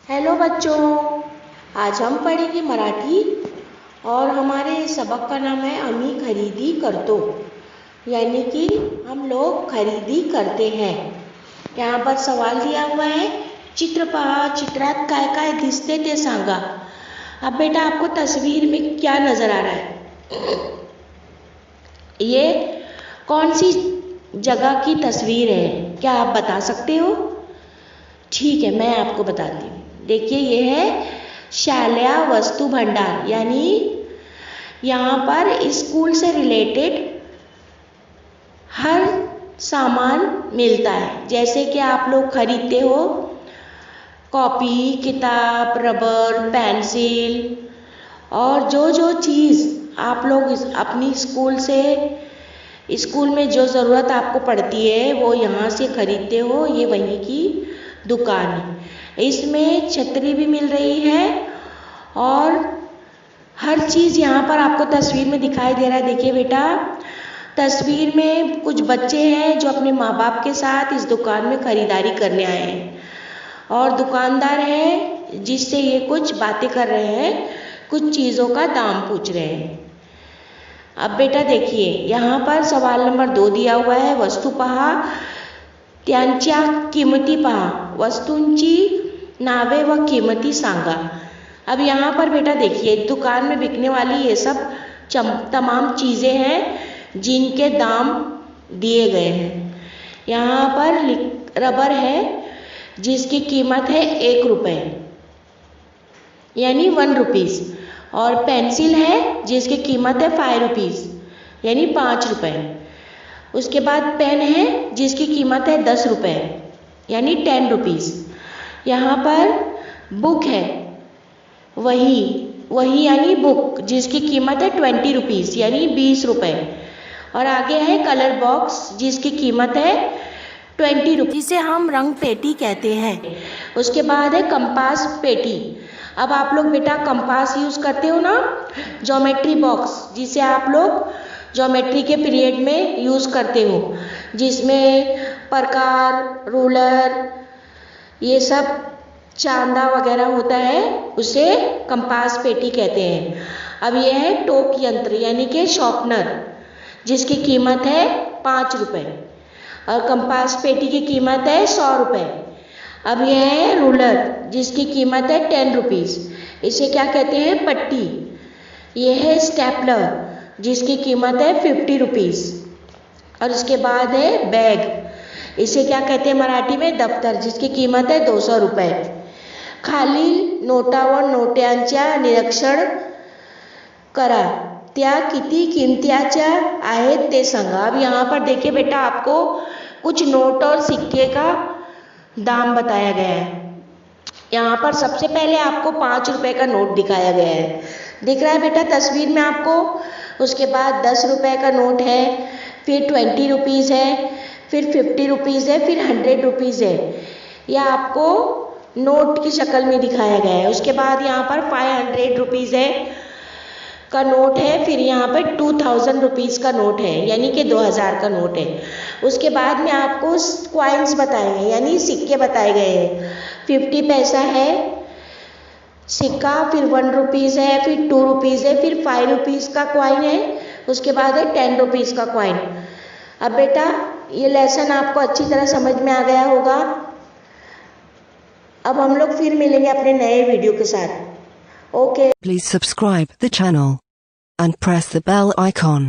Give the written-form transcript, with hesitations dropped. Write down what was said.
Hello बच्चों, आज हम पढ़ेंगे मराठी और हमारे सबक का नाम है आम्ही खरीदी करतो। यानी कि हम लोग खरीदी करते हैं। यहाँ पर सवाल दिया हुआ है, चित्र पहा, चित्रात काय काय दिसते ते सांगा। अब बेटा आपको तस्वीर में क्या नज़र आ रहा है? ये कौन सी जगह की तस्वीर है, क्या आप बता सकते हो? ठीक है, मैं आपको बताती हूँ। देखिए, ये है शालेय वस्तु भंडार, यानी यहाँ पर स्कूल से रिलेटेड हर सामान मिलता है। जैसे कि आप लोग खरीदते हो कॉपी, किताब, रबर, पेंसिल और जो जो चीज़ आप लोग अपनी स्कूल में जो ज़रूरत आपको पड़ती है वो यहाँ से खरीदते हो। ये वहीं की दुकान है। इसमें छतरी भी मिल रही है और हर चीज़ यहाँ पर आपको तस्वीर में दिखाई दे रहा है। देखिए बेटा, तस्वीर में कुछ बच्चे हैं जो अपने माँ बाप के साथ इस दुकान में खरीदारी करने आए हैं और दुकानदार है जिससे ये कुछ बातें कर रहे हैं, कुछ चीज़ों का दाम पूछ रहे हैं। अब बेटा देखिए, यहाँ पर सवाल नंबर 2 दिया हुआ है, वस्तू पहा, त्यांच्या किंमती पहा, वस्तूंची नावे व किंमती सांगा। अब यहाँ पर बेटा देखिए, दुकान में बिकने वाली ये सब तमाम चीज़ें हैं जिनके दाम दिए गए हैं। यहाँ पर रबर है जिसकी कीमत है 1 रुपये, यानी 1 रुपीज़, और पेंसिल है जिसकी कीमत है 5 रुपीज़, यानी 5 रुपये। उसके बाद पेन है जिसकी कीमत है 10 रुपये, यानी 10 रुपीज़। यहाँ पर बुक है, वही यानी बुक, जिसकी कीमत है 20 रुपीज़, यानी 20 रुपये। और आगे है कलर बॉक्स जिसकी कीमत है 20 रुपीज़, जिसे हम रंग पेटी कहते हैं। उसके बाद है कंपास पेटी। अब आप लोग बेटा कंपास यूज़ करते हो ना, ज्योमेट्री बॉक्स जिसे आप लोग ज्योमेट्री के पीरियड में यूज़ करते हो, जिसमें प्रकार, रूलर, ये सब चांदा वगैरह होता है, उसे कंपास पेटी कहते हैं। अब ये है टोक यंत्र, यानी कि शॉर्पनर, जिसकी कीमत है 5 रुपये और कंपास पेटी की कीमत है 100 रुपये। अब यह है रूलर जिसकी कीमत है 10 रुपीज़, इसे क्या कहते हैं? पट्टी। यह है स्टेपलर जिसकी कीमत है 50 रुपीज़। और उसके बाद है बैग, इसे क्या कहते हैं मराठी में? दफ्तर, जिसकी कीमत है 200 रुपये। खालील नोटावर नोट्यांच्या निरीक्षण करा, त्या किती किमतीच्या आहेत ते सांगा। अब यहाँ पर देखिए बेटा, आपको कुछ नोट और सिक्के का दाम बताया गया है। यहाँ पर सबसे पहले आपको 5 रुपये का नोट दिखाया गया है, दिख रहा है बेटा तस्वीर में आपको। उसके बाद 10 रुपये का नोट है, फिर 20 रुपीज़ है, फिर 50 रुपीज़ है, फिर 100 रुपीज़ है। यह आपको नोट की शक्ल में दिखाया गया है। उसके बाद यहाँ पर 500 रुपीज़ है का नोट है, फिर यहाँ पर 2000 रुपीज़ का नोट है, यानी कि 2000 का नोट है। उसके बाद में आपको कॉइन्स बताए गए, यानी सिक्के बताए गए हैं। 50 पैसा है सिक्का, फिर 1 रुपीज़ है, फिर 2 रुपीज़ है, फिर 5 रुपीज़ का कॉइन है, उसके बाद है 10 रुपीज़ का कॉइन। अब बेटा ये लेसन आपको अच्छी तरह समझ में आ गया होगा। अब हम लोग फिर मिलेंगे अपने नए वीडियो के साथ। Okay. Please subscribe the channel and press the bell icon.